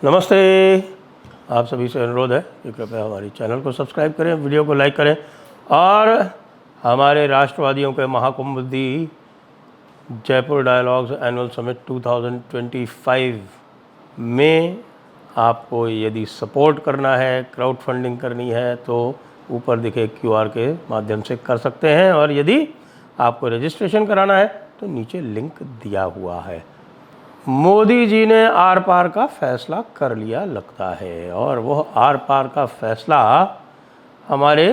नमस्ते। आप सभी से अनुरोध है कि कृपया हमारे चैनल को सब्सक्राइब करें, वीडियो को लाइक करें और हमारे राष्ट्रवादियों के महाकुंभ दी जयपुर डायलॉग्स एनुअल समिट 2025 में आपको यदि सपोर्ट करना है, क्राउड फंडिंग करनी है तो ऊपर दिखे QR के माध्यम से कर सकते हैं, और यदि आपको रजिस्ट्रेशन कराना है तो नीचे लिंक दिया हुआ है। मोदी जी ने आर पार का फैसला कर लिया लगता है, और वह आर पार का फैसला हमारे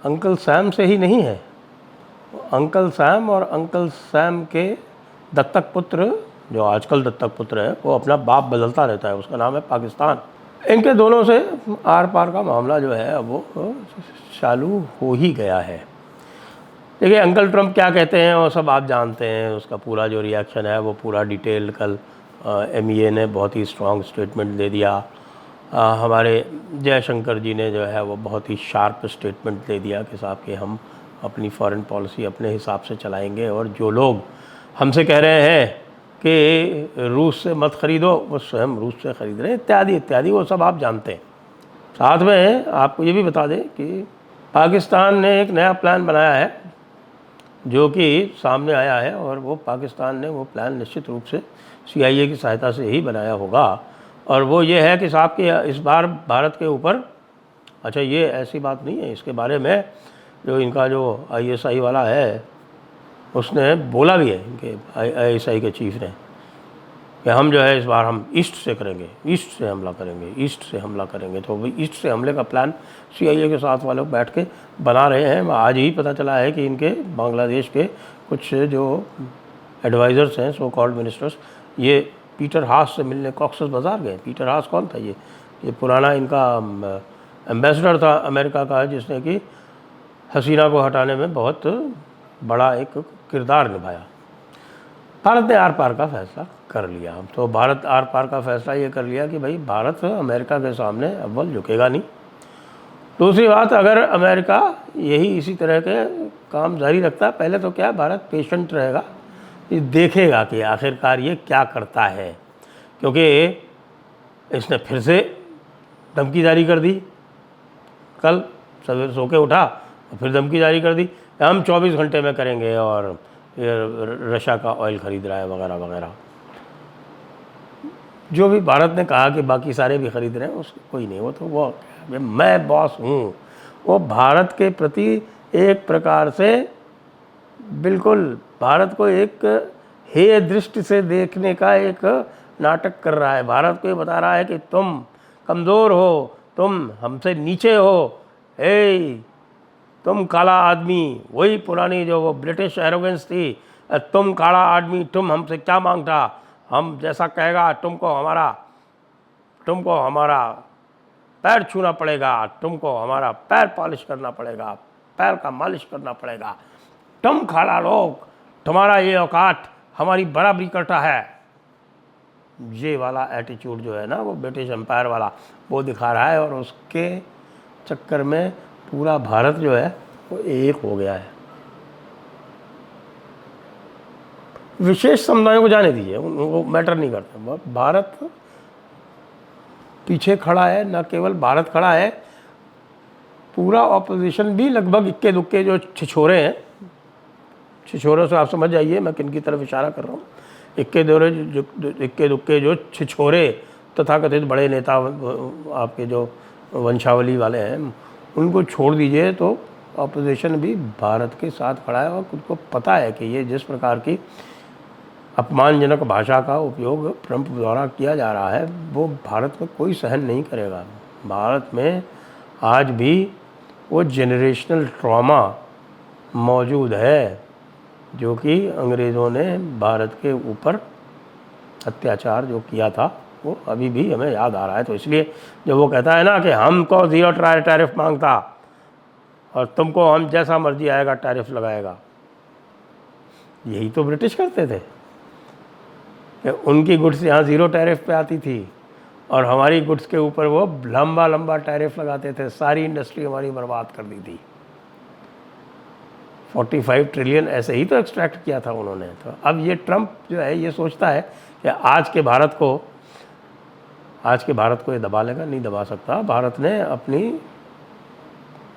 अंकल सैम से ही नहीं है। अंकल सैम और अंकल सैम के दत्तक पुत्र, जो आजकल दत्तक पुत्र है, वो अपना बाप बदलता रहता है, उसका नाम है पाकिस्तान। इनके दोनों से आर पार का मामला जो है अब वो चालू हो ही गया है। देखिए, अंकल ट्रंप क्या कहते हैं वो सब आप जानते हैं। उसका पूरा जो रिएक्शन है वो पूरा डिटेल कल MEA ने बहुत ही स्ट्रॉन्ग स्टेटमेंट दे दिया। हमारे जयशंकर जी ने जो है वो बहुत ही शार्प स्टेटमेंट दे दिया कि साहब कि हम अपनी फॉरेन पॉलिसी अपने हिसाब से चलाएंगे, और जो लोग हमसे कह रहे हैं कि रूस से मत ख़रीदो, वो स्वयं रूस से ख़रीद रहे हैं, इत्यादि इत्यादि, वो सब आप जानते हैं। साथ में आपको ये भी बता दें कि पाकिस्तान ने एक नया प्लान बनाया है जो कि सामने आया है, और वो पाकिस्तान ने वो प्लान निश्चित रूप से CIA की सहायता से ही बनाया होगा। और वो ये है कि साहब कि इस बार भारत के ऊपर, अच्छा ये ऐसी बात नहीं है, इसके बारे में जो इनका जो ISI वाला है उसने बोला भी है, इनके ISI के चीफ ने, कि हम जो है इस बार हम ईस्ट से करेंगे, ईस्ट से हमला करेंगे, ईस्ट से हमला करेंगे। तो भाई ईस्ट से हमले का प्लान CIA के साथ वाले बैठ के बना रहे हैं। आज ही पता चला है कि इनके बांग्लादेश के कुछ जो एडवाइज़र्स हैं, सो कॉल्ड मिनिस्टर्स, ये पीटर हास से मिलने कॉक्सस बाज़ार गए। पीटर हास कौन था? ये पुराना इनका एम्बेसडर था अमेरिका का, जिसने कि हसीना को हटाने में बहुत बड़ा एक किरदार निभाया। भारत ने आर पार का फैसला कर लिया। तो भारत आर पार का फैसला ये कर लिया कि भाई भारत अमेरिका के सामने अव्वल झुकेगा नहीं। दूसरी बात, अगर अमेरिका यही इसी तरह के काम जारी रखता है, पहले तो क्या भारत पेशेंट रहेगा, ये देखेगा कि आखिरकार ये क्या करता है, क्योंकि इसने फिर से धमकी जारी कर दी। कल सवेरे सो के उठा और फिर धमकी जारी कर दी, हम 24 घंटे में करेंगे, और ये रशिया का ऑयल ख़रीद रहा है वगैरह वगैरह। जो भी भारत ने कहा कि बाकी सारे भी ख़रीद रहे हैं, उसको कोई नहीं, वो तो वो मैं बॉस हूँ। वो भारत के प्रति एक प्रकार से बिल्कुल भारत को एक हेय दृष्टि से देखने का एक नाटक कर रहा है। भारत को ये बता रहा है कि तुम कमज़ोर हो, तुम हमसे नीचे हो, तुम काला आदमी, वही पुरानी जो वो ब्रिटिश एरोगेंस थी, तुम काला आदमी, तुम हमसे क्या मांगता, हम जैसा कहेगा तुमको हमारा पैर छूना पड़ेगा, तुमको हमारा पैर पॉलिश करना पड़ेगा, पैर का मालिश करना पड़ेगा, तुम काला लोग, तुम्हारा ये औकात हमारी बराबरी करता है। ये वाला एटीट्यूड जो है ना, वो ब्रिटिश एम्पायर वाला, वो दिखा रहा है, और उसके चक्कर में पूरा भारत जो है वो एक हो गया है। विशेष समुदायों को जाने दीजिए, उनको मैटर नहीं करता। भारत पीछे खड़ा है, न केवल भारत खड़ा है, पूरा ऑपोजिशन भी लगभग इक्के दुक्के जो छिछोरे हैं, छिछोरों से आप समझ जाइए मैं किन की तरफ इशारा कर रहा हूँ। इक्के दुक्के जो छिछोरे तथाकथित बड़े नेता आपके जो वंशावली वाले हैं, उनको छोड़ दीजिए, तो ऑपोजिशन भी भारत के साथ खड़ा है, और खुद को पता है कि ये जिस प्रकार की अपमानजनक भाषा का उपयोग ट्रंप द्वारा किया जा रहा है, वो भारत में कोई सहन नहीं करेगा। भारत में आज भी वो जेनरेशनल ट्रॉमा मौजूद है, जो कि अंग्रेज़ों ने भारत के ऊपर अत्याचार जो किया था, वो अभी भी हमें याद आ रहा है। तो इसलिए जब वो कहता है ना कि हमको 0 टैरिफ मांगता और तुमको हम जैसा मर्जी आएगा टैरिफ लगाएगा, यही तो ब्रिटिश करते थे कि उनकी गुड्स यहाँ 0 टैरिफ पे आती थी, और हमारी गुड्स के ऊपर वो लंबा लंबा टैरिफ लगाते थे। सारी इंडस्ट्री हमारी बर्बाद कर दी थी। 45 ट्रिलियन ऐसे ही तो एक्सट्रैक्ट किया था उन्होंने। तो अब ये ट्रंप जो है ये सोचता है कि आज के भारत को आज के भारत को ये दबा लेगा? नहीं दबा सकता। भारत ने अपनी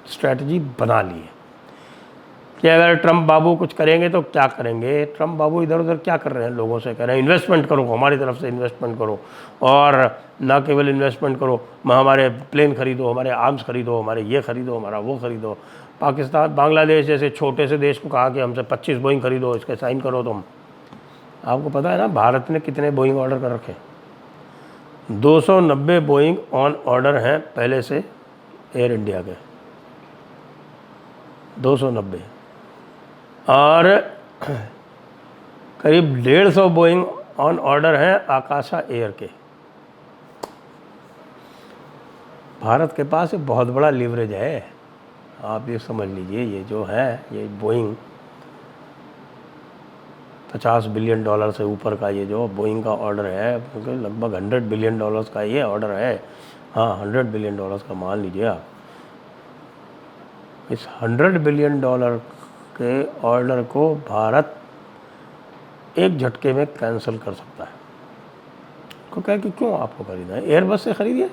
स्ट्रैटेजी बना ली है कि अगर ट्रम्प बाबू कुछ करेंगे तो क्या करेंगे। ट्रम्प बाबू इधर उधर क्या कर रहे हैं, लोगों से कह रहे हैं इन्वेस्टमेंट करो, हमारी तरफ से इन्वेस्टमेंट करो, और ना केवल इन्वेस्टमेंट करो, हमारे प्लेन खरीदो, हमारे आर्म्स खरीदो, हमारे ये खरीदो, हमारा वो खरीदो। पाकिस्तान, बांग्लादेश जैसे छोटे से देश को कहा कि हमसे 25 बोइंग खरीदो, इसके साइन करो तुम। आपको पता है ना भारत ने कितने बोइंग ऑर्डर कर रखे? 290 बोइंग ऑन ऑर्डर हैं पहले से एयर इंडिया के, 290, और करीब 150 बोइंग ऑन ऑर्डर हैं आकाशा एयर के। भारत के पास एक बहुत बड़ा लीवरेज है, आप ये समझ लीजिए। ये जो है, ये बोइंग 50 बिलियन डॉलर से ऊपर का ये जो बोइंग का ऑर्डर है, क्योंकि लगभग 100 बिलियन डॉलर्स का ये ऑर्डर है। हाँ, 100 बिलियन डॉलर्स का मान लीजिए आप। इस 100 बिलियन डॉलर के ऑर्डर को भारत एक झटके में कैंसिल कर सकता है। तो क्या कि क्यों आपको खरीदना है? एयरबस से खरीदिए।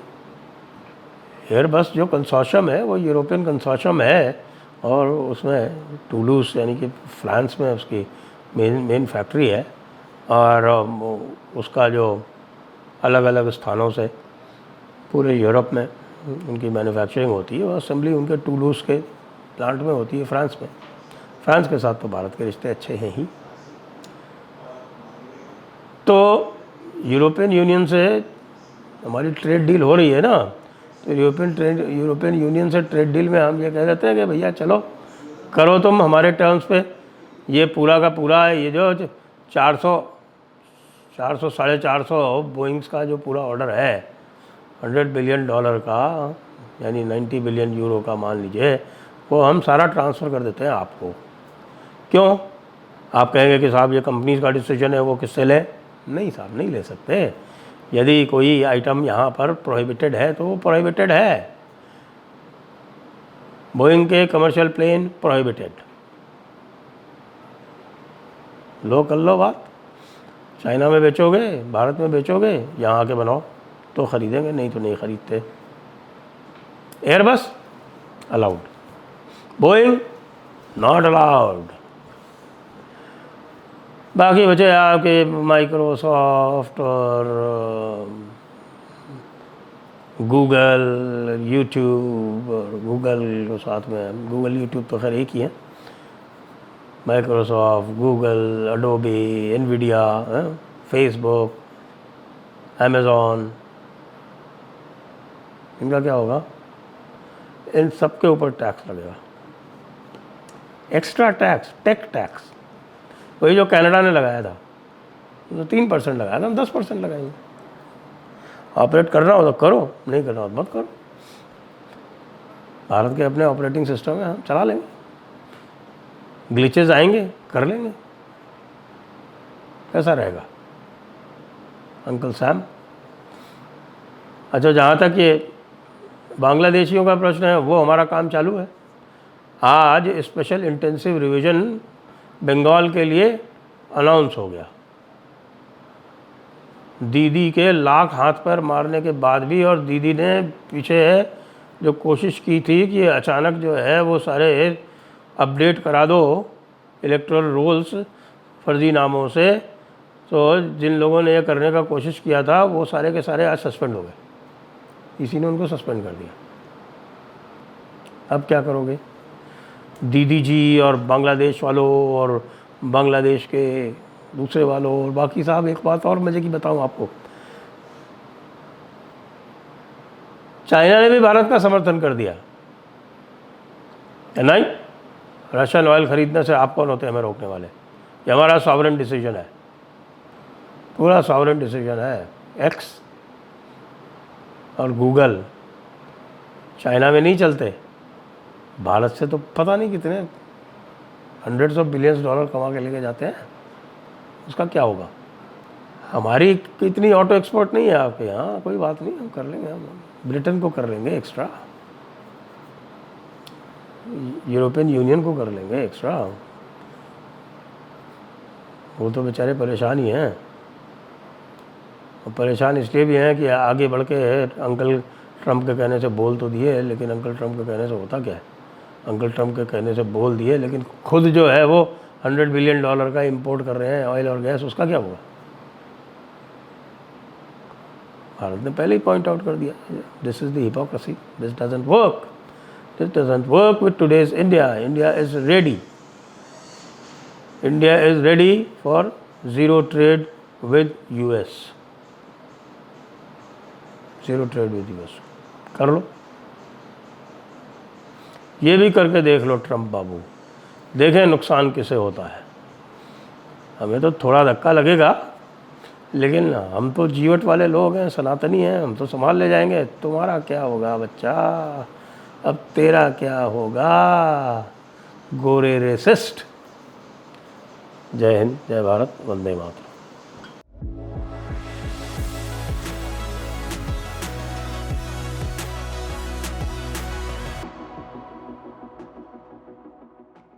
एयरबस जो कंसोर्शियम है वो यूरोपियन कंसोर्शियम है, और उसमें टूलूस यानी कि फ्रांस में उसकी मेन फैक्ट्री है, और उसका जो अलग अलग स्थानों से पूरे यूरोप में उनकी मैन्युफैक्चरिंग होती है, और असेंबली उनके टूलूस के प्लांट में होती है फ्रांस में। फ्रांस के साथ तो भारत के रिश्ते अच्छे हैं ही। तो यूरोपियन यूनियन से हमारी ट्रेड डील हो रही है ना, तो यूरोपियन यूनियन से ट्रेड डील में हम ये कह देते हैं कि भैया चलो करो तुम हमारे टर्म्स पे, ये पूरा का पूरा ये जो 400 साढ़े 400 बोइंग्स का जो पूरा ऑर्डर है 100 बिलियन डॉलर का, यानी 90 बिलियन यूरो का मान लीजिए, वो हम सारा ट्रांसफ़र कर देते हैं आपको। क्यों? आप कहेंगे कि साहब ये कंपनीज का डिसीजन है, वो किससे ले? नहीं साहब, नहीं ले सकते। यदि कोई आइटम यहाँ पर प्रोहिबिटेड है तो वो प्रोहिबिटेड है। बोइंग के कमर्शियल प्लेन प्रोहिबिटेड, लो कर लो बात। चाइना में बेचोगे, भारत में बेचोगे, यहाँ आके बनाओ तो ख़रीदेंगे, नहीं तो नहीं ख़रीदते। Airbus allowed, Boeing not allowed. बाकी बचे आपके माइक्रोसॉफ्ट और गूगल, यूट्यूब, और गूगल को साथ में, गूगल यूट्यूब तो खैर एक ही है, Microsoft, Google, Adobe, Nvidia, Facebook, Amazon, इनका क्या होगा? इन सब के ऊपर टैक्स लगेगा, एक्स्ट्रा टैक्स, टेक टैक्स। वही जो कनाडा ने लगाया था, तो 3% लगाया था, हम 10% लगाएंगे। ऑपरेट करना हो तो करो, नहीं करना हो तो मत करो। भारत के अपने ऑपरेटिंग सिस्टम है, हम चला लेंगे। ग्लिचेस आएंगे, कर लेंगे। कैसा रहेगा अंकल सैम? अच्छा, जहाँ तक ये बांग्लादेशियों का प्रश्न है, वो हमारा काम चालू है। आज स्पेशल इंटेंसिव रिवीजन बंगाल के लिए अनाउंस हो गया। दीदी के लाख हाथ पैर मारने के बाद भी, और दीदी ने पीछे जो कोशिश की थी कि अचानक जो है वो सारे अपडेट करा दो इलेक्टोरल रोल्स फर्जी नामों से, तो जिन लोगों ने ये करने का कोशिश किया था वो सारे के सारे आज सस्पेंड हो गए। इसी ने उनको सस्पेंड कर दिया। अब क्या करोगे? दीदी जी और बांग्लादेश वालों और बांग्लादेश के दूसरे वालों और बाकी। साहब एक बात और मज़े की बताऊं आपको, चाइना ने भी भारत का समर्थन कर दिया। नहीं, रशियन ऑयल खरीदने से आप कौन होते हैं हमें रोकने वाले? ये हमारा सॉवरेन डिसीजन है, पूरा सॉवरेन डिसीजन है। एक्स और गूगल चाइना में नहीं चलते, भारत से तो पता नहीं कितने $100 बिलियन कमा के लेके जाते हैं। उसका क्या होगा? हमारी इतनी ऑटो एक्सपोर्ट नहीं है आपके यहाँ, कोई बात नहीं, हम कर लेंगे। हम ब्रिटेन को कर लेंगे एक्स्ट्रा, यूरोपियन यूनियन को कर लेंगे एक्स्ट्रा। वो तो बेचारे परेशान ही हैं, और परेशान इसलिए भी हैं कि आगे बढ़ के अंकल ट्रंप के कहने से बोल तो दिए, लेकिन अंकल ट्रंप के कहने से होता क्या है? अंकल ट्रंप के कहने से बोल दिए, लेकिन खुद जो है वो $100 बिलियन का इंपोर्ट कर रहे हैं ऑयल और गैस, उसका क्या हुआ? भारत ने पहले ही पॉइंट आउट कर दिया, this is the hypocrisy, this doesn't work with today's India. India is ready for zero trade with US, zero trade with US। कर लो, ये भी करके देख लो ट्रंप बाबू, देखें नुकसान किसे होता है। हमें तो थोड़ा धक्का लगेगा, लेकिन हम तो जीवट वाले लोग हैं, सनातनी हैं, हम तो संभाल ले जाएंगे। तुम्हारा क्या होगा बच्चा, अब तेरा क्या होगा, गोरे रेसिस्ट। जय हिंद, जय भारत, वंदे मातरम।